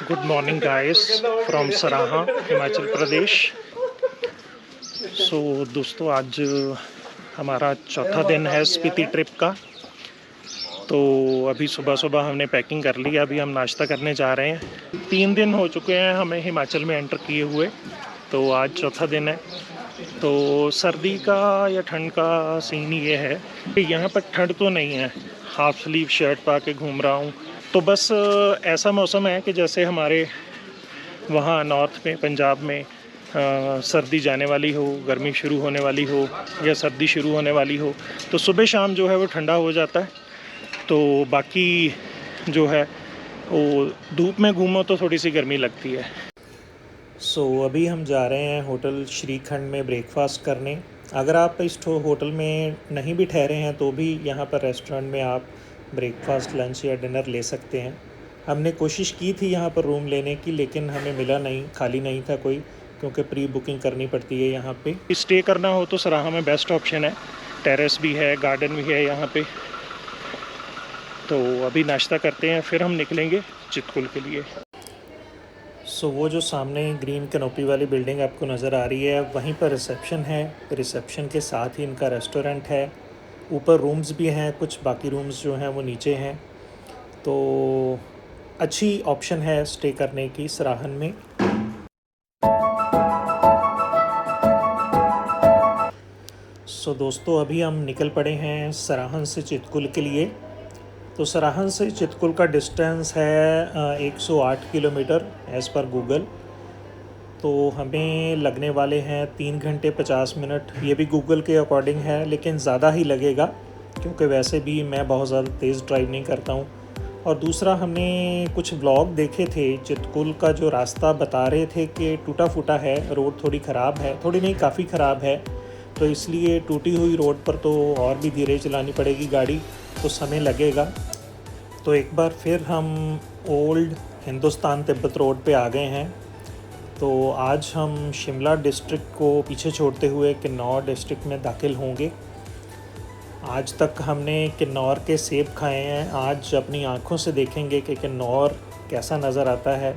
Good morning guys from सराहा, हिमाचल प्रदेश। दोस्तों, आज हमारा चौथा दिन है स्पीति ट्रिप का। तो अभी सुबह सुबह हमने पैकिंग कर ली। अभी हम नाश्ता करने जा रहे हैं। 3 दिन हो चुके हैं हमें हिमाचल में एंटर किए हुए, तो आज चौथा दिन है। तो सर्दी का या ठंड का सीन ये है कि यहाँ पर ठंड तो नहीं है। हाफ स्लीव शर्ट पा के घूम रहा हूँ। तो बस ऐसा मौसम है कि जैसे हमारे वहाँ नॉर्थ में, पंजाब में सर्दी जाने वाली हो, गर्मी शुरू होने वाली हो या सर्दी शुरू होने वाली हो, तो सुबह शाम जो है वो ठंडा हो जाता है। तो बाकी जो है वो धूप में घूमो तो थोड़ी सी गर्मी लगती है। अभी हम जा रहे हैं होटल श्रीखंड में ब्रेकफास्ट करने। अगर आप इस होटल में नहीं भी ठहरे हैं तो भी यहाँ पर रेस्टोरेंट में आप ब्रेकफास्ट, लंच या डिनर ले सकते हैं। हमने कोशिश की थी यहाँ पर रूम लेने की, लेकिन हमें मिला नहीं, खाली नहीं था कोई, क्योंकि प्री बुकिंग करनी पड़ती है यहाँ पे। स्टे करना हो तो सराहा में बेस्ट ऑप्शन है। टेरेस भी है, गार्डन भी है यहाँ पे। तो अभी नाश्ता करते हैं, फिर हम निकलेंगे चितकुल के लिए। वो जो सामने ग्रीन कैनोपी वाली बिल्डिंग आपको नज़र आ रही है, वहीं पर रिसेप्शन है। रिसेप्शन के साथ ही इनका रेस्टोरेंट है। ऊपर रूम्स भी हैं, कुछ बाकी रूम्स जो हैं वो नीचे हैं। तो अच्छी ऑप्शन है स्टे करने की सराहन में। दोस्तों, अभी हम निकल पड़े हैं सराहन से चितकुल के लिए। तो सराहन से चितकुल का डिस्टेंस है 108 किलोमीटर एज़ पर गूगल। तो हमें लगने वाले हैं 3 घंटे 50 मिनट। ये भी गूगल के अकॉर्डिंग है, लेकिन ज़्यादा ही लगेगा, क्योंकि वैसे भी मैं बहुत ज़्यादा तेज़ ड्राइव नहीं करता हूँ। और दूसरा, हमने कुछ ब्लॉग देखे थे, चितकुल का जो रास्ता बता रहे थे कि टूटा फूटा है, रोड थोड़ी ख़राब है, थोड़ी नहीं काफ़ी ख़राब है। तो इसलिए टूटी हुई रोड पर तो और भी धीरे चलानी पड़ेगी गाड़ी, तो समय लगेगा। तो एक बार फिर हम ओल्ड हिंदुस्तान तिब्बत रोड पे आ गए हैं। तो आज हम शिमला डिस्ट्रिक्ट को पीछे छोड़ते हुए किन्नौर डिस्ट्रिक्ट में दाखिल होंगे। आज तक हमने किन्नौर के सेब खाए हैं, आज अपनी आँखों से देखेंगे कि किन्नौर कैसा नज़र आता है।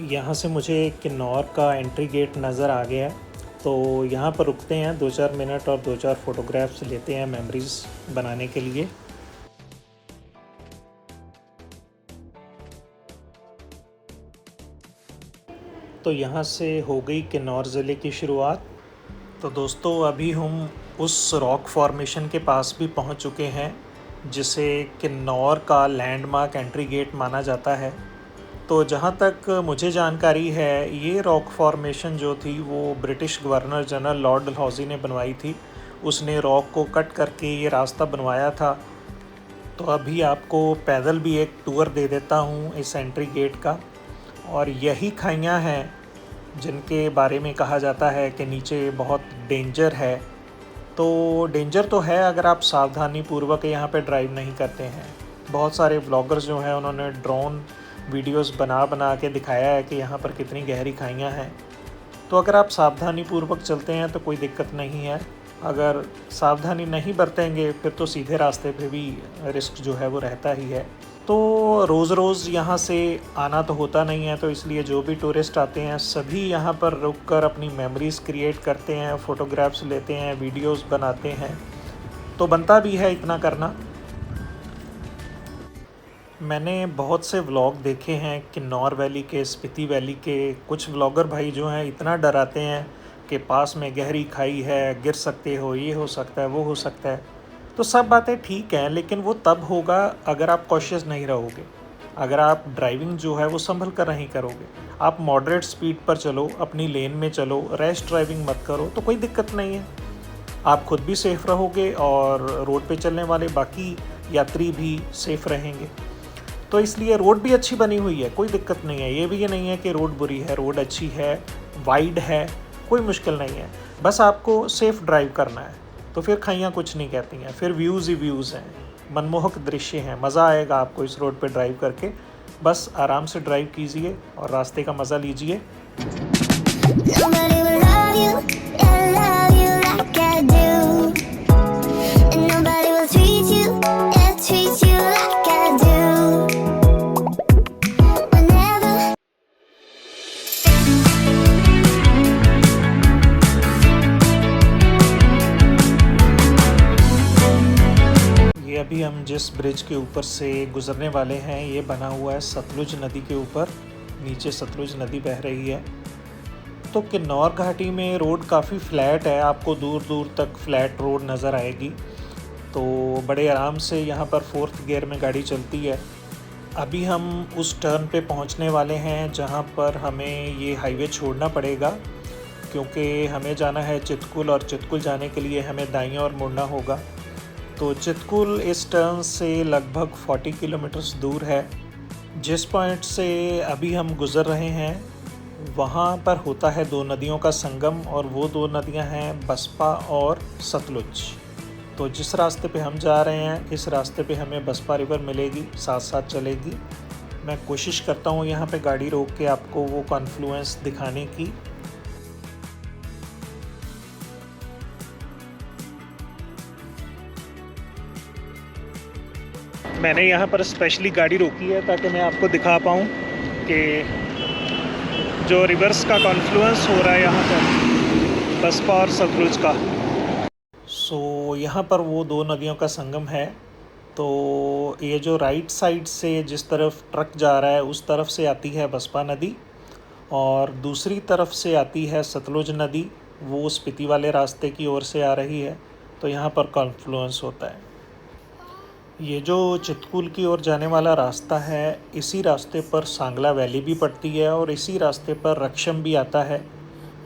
यहाँ से मुझे किन्नौर का एंट्री गेट नज़र आ गया है। तो यहाँ पर रुकते हैं 2-4 मिनट और 2-4 फ़ोटोग्राफ्स लेते हैं मेमोरीज़ बनाने के लिए। तो यहाँ से हो गई किन्नौर ज़िले की शुरुआत। तो दोस्तों, अभी हम उस रॉक फॉर्मेशन के पास भी पहुँच चुके हैं, जिसे किन्नौर का लैंडमार्क एंट्री गेट माना जाता है। तो जहाँ तक मुझे जानकारी है, ये रॉक फॉर्मेशन जो थी वो British governor general Lord Dalhousie ने बनवाई थी। उसने रॉक को कट करके ये रास्ता बनवाया था। तो अभी आपको पैदल भी एक टूर दे देता हूँ इस एंट्री गेट का। और यही खाइयाँ हैं जिनके बारे में कहा जाता है कि नीचे बहुत डेंजर है। तो डेंजर तो है अगर आप सावधानी पूर्वक यहाँ पे ड्राइव नहीं करते हैं। बहुत सारे व्लॉगर्स जो हैं उन्होंने ड्रोन वीडियोस बना के दिखाया है कि यहाँ पर कितनी गहरी खाइयाँ हैं। तो अगर आप सावधानी पूर्वक चलते हैं तो कोई दिक्कत नहीं है। अगर सावधानी नहीं बरतेंगे फिर तो सीधे रास्ते पे भी रिस्क जो है वो रहता ही है। तो रोज़ रोज़ यहाँ से आना तो होता नहीं है, तो इसलिए जो भी टूरिस्ट आते हैं सभी यहाँ पर रुककर अपनी मेमोरीज़ क्रिएट करते हैं, फ़ोटोग्राफ्स लेते हैं, वीडियोस बनाते हैं। तो बनता भी है इतना करना। मैंने बहुत से व्लॉग देखे हैं किन्नौर वैली के, स्पीति वैली के। कुछ व्लॉगर भाई जो हैं इतना डराते हैं कि पास में गहरी खाई है, गिर सकते हो, ये हो सकता है, वो हो सकता है। तो सब बातें ठीक हैं, लेकिन वो तब होगा अगर आप कॉशियस नहीं रहोगे, अगर आप ड्राइविंग जो है वो संभल कर नहीं करोगे। आप मॉडरेट स्पीड पर चलो, अपनी लेन में चलो, रैश ड्राइविंग मत करो, तो कोई दिक्कत नहीं है। आप खुद भी सेफ़ रहोगे और रोड पे चलने वाले बाकी यात्री भी सेफ़ रहेंगे। तो इसलिए रोड भी अच्छी बनी हुई है, कोई दिक्कत नहीं है। ये भी नहीं है कि रोड बुरी है, रोड अच्छी है, वाइड है, कोई मुश्किल नहीं है। बस आपको सेफ़ ड्राइव करना है। तो फिर खाइयाँ कुछ नहीं कहती हैं, फिर व्यूज़ ही व्यूज़ हैं, मनमोहक दृश्य हैं। मज़ा आएगा आपको इस रोड पे ड्राइव करके। बस आराम से ड्राइव कीजिए और रास्ते का मज़ा लीजिए। अभी हम जिस ब्रिज के ऊपर से गुज़रने वाले हैं ये बना हुआ है सतलुज नदी के ऊपर। नीचे सतलुज नदी बह रही है। तो किन्नौर घाटी में रोड काफ़ी फ्लैट है, आपको दूर दूर तक फ्लैट रोड नज़र आएगी। तो बड़े आराम से यहाँ पर 4th गियर में गाड़ी चलती है। अभी हम उस टर्न पे पहुँचने वाले हैं जहाँ पर हमें ये हाईवे छोड़ना पड़ेगा, क्योंकि हमें जाना है चितकुल और चितकुल जाने के लिए हमें दाईं ओर मुड़ना होगा। तो चितकुल इस टर्न से लगभग 40 किलोमीटर्स दूर है। जिस पॉइंट से अभी हम गुज़र रहे हैं वहाँ पर होता है दो नदियों का संगम, और वो दो नदियाँ हैं बसपा और सतलुज। तो जिस रास्ते पे हम जा रहे हैं इस रास्ते पे हमें बसपा रिवर मिलेगी, साथ साथ चलेगी। मैं कोशिश करता हूँ यहाँ पे गाड़ी रोक के आपको वो कॉन्फ्लुएंस दिखाने की। मैंने यहाँ पर स्पेशली गाड़ी रोकी है ताकि मैं आपको दिखा पाऊँ कि जो रिवर्स का कॉन्फ्लुएंस हो रहा है यहाँ पर बसपा और सतलुज का। सो यहाँ पर वो दो नदियों का संगम है। तो ये जो राइट साइड से जिस तरफ ट्रक जा रहा है उस तरफ से आती है बसपा नदी, और दूसरी तरफ से आती है सतलुज नदी, वो स्पीति वाले रास्ते की ओर से आ रही है। तो यहाँ पर कॉन्फ्लुएंस होता है। ये जो चितकुल की ओर जाने वाला रास्ता है, इसी रास्ते पर सांगला वैली भी पड़ती है और इसी रास्ते पर रक्षम भी आता है।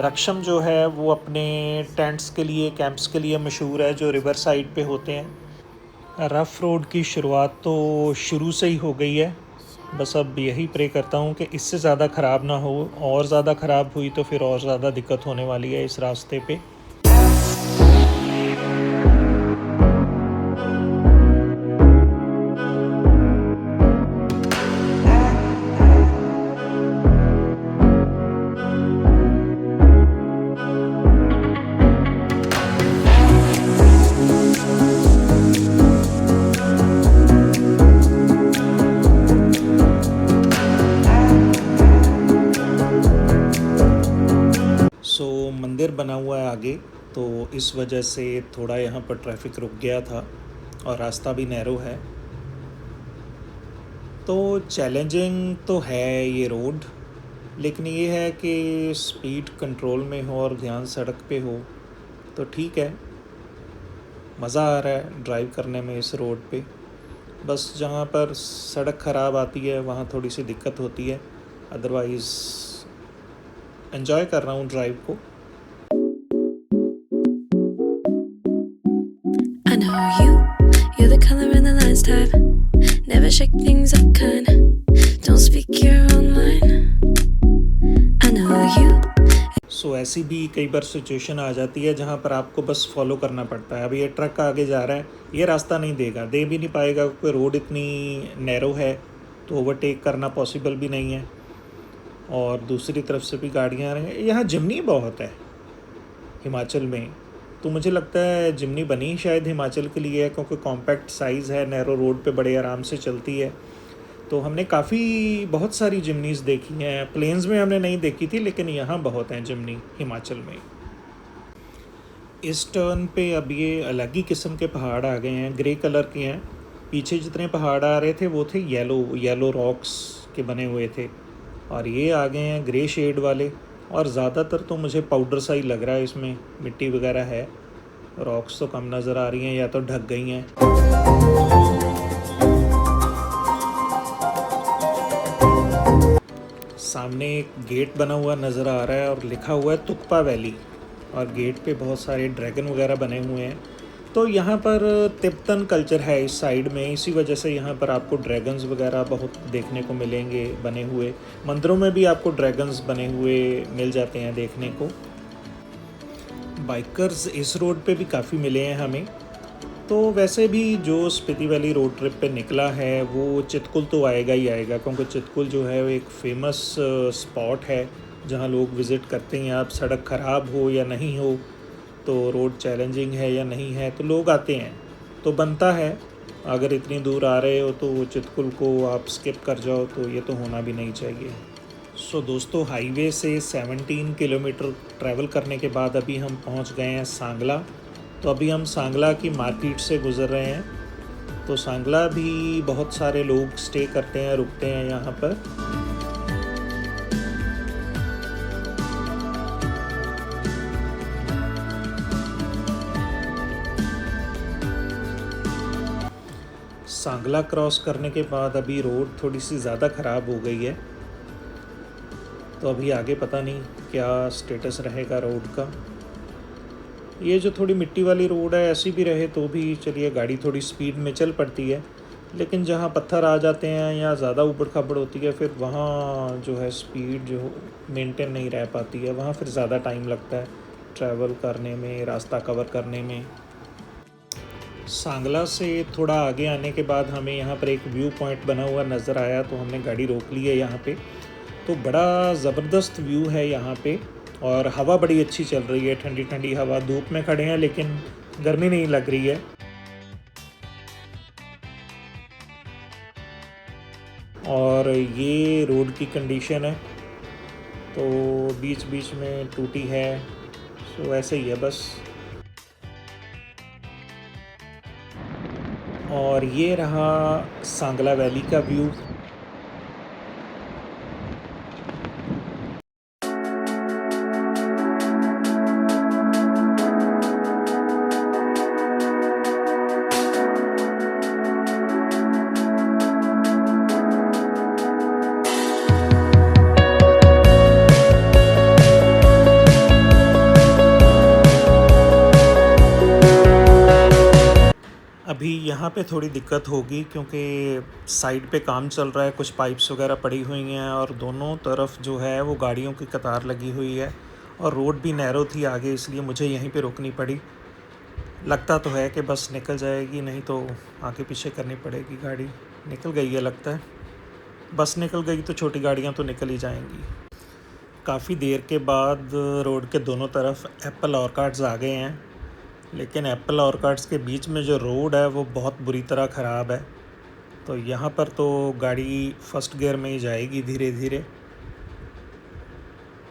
रक्षम जो है वो अपने टेंट्स के लिए, कैंप्स के लिए मशहूर है, जो रिवर साइड पे होते हैं। रफ़ रोड की शुरुआत तो शुरू से ही हो गई है। बस अब यही प्रे करता हूँ कि इससे ज़्यादा ख़राब ना हो, और ज़्यादा ख़राब हुई तो फिर और ज़्यादा दिक्कत होने वाली है इस रास्ते पे। मंदिर बना हुआ है आगे, तो इस वजह से थोड़ा यहाँ पर ट्रैफिक रुक गया था और रास्ता भी नैरो है। तो चैलेंजिंग तो है ये रोड, लेकिन ये है कि स्पीड कंट्रोल में हो और ध्यान सड़क पे हो तो ठीक है। मज़ा आ रहा है ड्राइव करने में इस रोड पे। बस जहाँ पर सड़क ख़राब आती है वहाँ थोड़ी सी दिक्कत होती है, अदरवाइज़ एंजॉय कर रहा हूँ ड्राइव को। I know you're the color in the lines type. Never shake things up kind. Don't speak your own mind. I know you. सो ऐसी भी कई बार सिचुएशन आ जाती है जहाँ पर आपको बस फॉलो करना पड़ता है। अभी ये ट्रक आगे जा रहा है, ये रास्ता नहीं देगा, दे भी नहीं पाएगा क्योंकि रोड इतनी नैरो है, तो ओवरटेक करना पॉसिबल भी नहीं है। और दूसरी तरफ से भी गाड़ियाँ आ रही हैं। यहाँ जिमनी बहुत है हिमाचल में, तो मुझे लगता है जिमनी बनी शायद हिमाचल के लिए है, क्योंकि कॉम्पैक्ट साइज़ है, नैरो रोड पे बड़े आराम से चलती है। तो हमने बहुत सारी जिमनीज़ देखी हैं। प्लेन्स में हमने नहीं देखी थी, लेकिन यहाँ बहुत हैं जिमनी हिमाचल में। इस टर्न पे अब ये अलग ही किस्म के पहाड़ आ गए हैं, ग्रे कलर के हैं। पीछे जितने पहाड़ आ रहे थे वो थे येलो रॉक्स के बने हुए थे, और ये आ गए हैं ग्रे शेड वाले। और ज़्यादातर तो मुझे पाउडर सा ही लग रहा है, इसमें मिट्टी वगैरह है, रॉक्स तो कम नज़र आ रही हैं या तो ढक गई हैं। सामने एक गेट बना हुआ नज़र आ रहा है और लिखा हुआ है तुकपा वैली, और गेट पे बहुत सारे ड्रैगन वगैरह बने हुए हैं। तो यहाँ पर तिब्बतन कल्चर है इस साइड में, इसी वजह से यहाँ पर आपको ड्रैगन्स वगैरह बहुत देखने को मिलेंगे बने हुए। मंदिरों में भी आपको ड्रैगन्स बने हुए मिल जाते हैं देखने को। बाइकर्स इस रोड पे भी काफ़ी मिले हैं हमें। तो वैसे भी जो स्पीति वैली रोड ट्रिप पे निकला है वो चितकुल तो आएगा ही आएगा, क्योंकि चितकुल जो है वो एक फेमस स्पॉट है जहाँ लोग विज़िट करते हैं। आप सड़क ख़राब हो या नहीं हो, तो रोड चैलेंजिंग है या नहीं है, तो लोग आते हैं। तो बनता है अगर इतनी दूर आ रहे हो तो चितकुल को आप स्किप कर जाओ, तो ये तो होना भी नहीं चाहिए। सो दोस्तों, हाईवे से 17 किलोमीटर ट्रैवल करने के बाद अभी हम पहुंच गए हैं सांगला। तो अभी हम सांगला की मार्केट से गुज़र रहे हैं। तो सांगला भी बहुत सारे लोग स्टे करते हैं, रुकते हैं यहाँ पर। सांगला क्रॉस करने के बाद अभी रोड थोड़ी सी ज़्यादा ख़राब हो गई है, तो अभी आगे पता नहीं क्या स्टेटस रहेगा रोड का। ये जो थोड़ी मिट्टी वाली रोड है, ऐसी भी रहे तो भी चलिए गाड़ी थोड़ी स्पीड में चल पड़ती है, लेकिन जहाँ पत्थर आ जाते हैं या ज़्यादा ऊबड़ खाबड़ होती है, फिर वहाँ जो है स्पीड जो मेंटेन नहीं रह पाती है, वहाँ फिर ज़्यादा टाइम लगता है ट्रैवल करने में, रास्ता कवर करने में। सांगला से थोड़ा आगे आने के बाद हमें यहाँ पर एक व्यू पॉइंट बना हुआ नज़र आया, तो हमने गाड़ी रोक ली है यहाँ पे। तो बड़ा ज़बरदस्त व्यू है यहाँ पे, और हवा बड़ी अच्छी चल रही है, ठंडी ठंडी हवा। धूप में खड़े हैं लेकिन गर्मी नहीं लग रही है। और ये रोड की कंडीशन है, तो बीच बीच में टूटी है, सो ऐसे ही है बस। और ये रहा सांगला वैली का व्यू। अभी यहाँ पे थोड़ी दिक्कत होगी क्योंकि साइड पे काम चल रहा है, कुछ पाइप्स वगैरह पड़ी हुई हैं और दोनों तरफ जो है वो गाड़ियों की कतार लगी हुई है, और रोड भी नैरो थी आगे, इसलिए मुझे यहीं पे रोकनी पड़ी। लगता तो है कि बस निकल जाएगी, नहीं तो आगे पीछे करनी पड़ेगी। गाड़ी निकल गई है लगता है, बस निकल गई तो छोटी गाड़ियाँ तो निकल ही जाएंगी। काफ़ी देर के बाद रोड के दोनों तरफ एप्पल ऑर्चार्ड्स आ गए हैं, लेकिन एप्पल ऑर्चार्ड्स के बीच में जो रोड है वो बहुत बुरी तरह ख़राब है। तो यहाँ पर तो गाड़ी फर्स्ट गियर में ही जाएगी धीरे धीरे।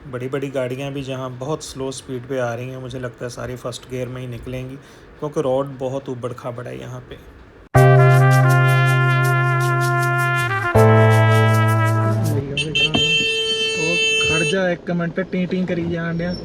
बड़ी बड़ी गाड़ियाँ भी जहाँ बहुत स्लो स्पीड पे आ रही हैं, मुझे लगता है सारी फर्स्ट गियर में ही निकलेंगी, क्योंकि रोड बहुत ऊबड़ खाबड़ है यहाँ पे। खड़ जा एक मिनट, टी टी करी जान दिया।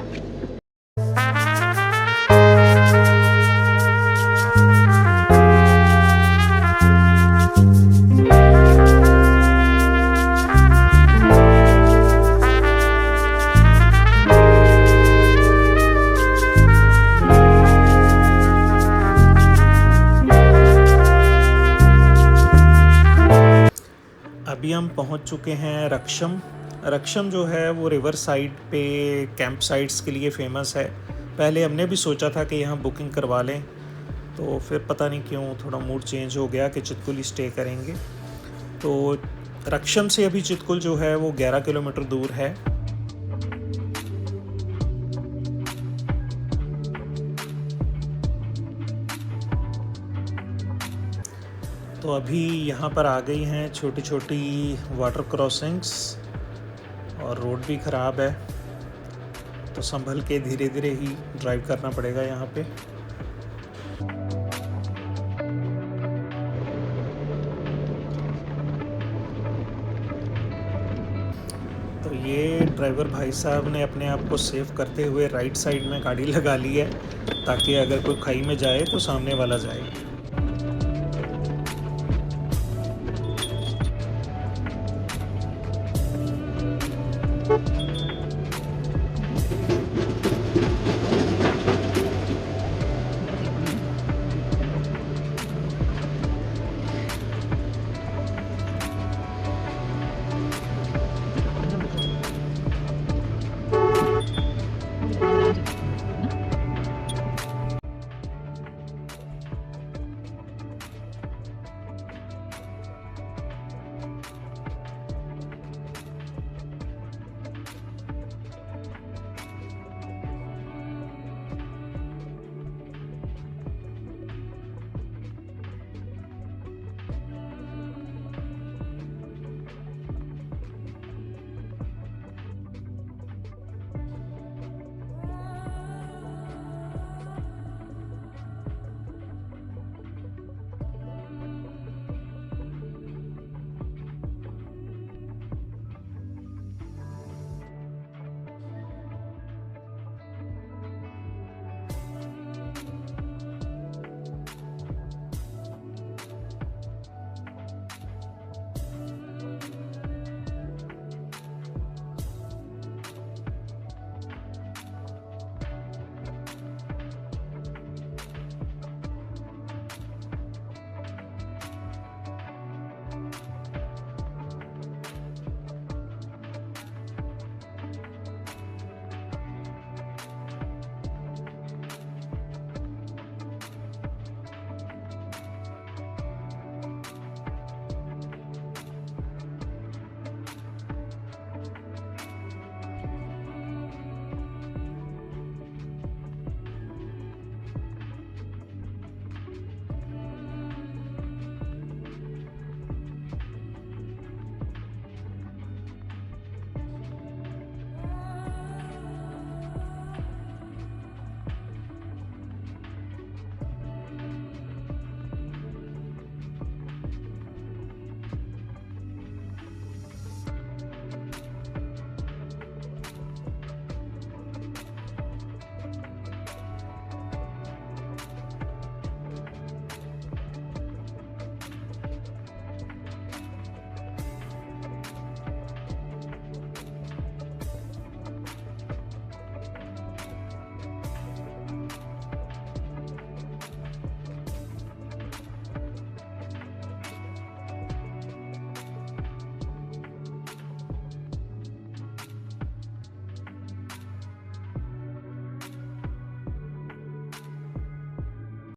अभी हम पहुंच चुके हैं रक्षम। रक्षम जो है वो रिवर साइड पे कैंप साइट्स के लिए फ़ेमस है। पहले हमने भी सोचा था कि यहाँ बुकिंग करवा लें, तो फिर पता नहीं क्यों थोड़ा मूड चेंज हो गया कि चितकुल ही स्टे करेंगे। तो रक्षम से अभी चितकुल जो है वो 11 किलोमीटर दूर है। तो अभी यहाँ पर आ गई हैं छोटी छोटी वाटर क्रॉसिंग्स, और रोड भी ख़राब है, तो संभल के धीरे धीरे ही ड्राइव करना पड़ेगा यहाँ पे। तो ये ड्राइवर भाई साहब ने अपने आप को सेव करते हुए राइट साइड में गाड़ी लगा ली है, ताकि अगर कोई खाई में जाए तो सामने वाला जाए।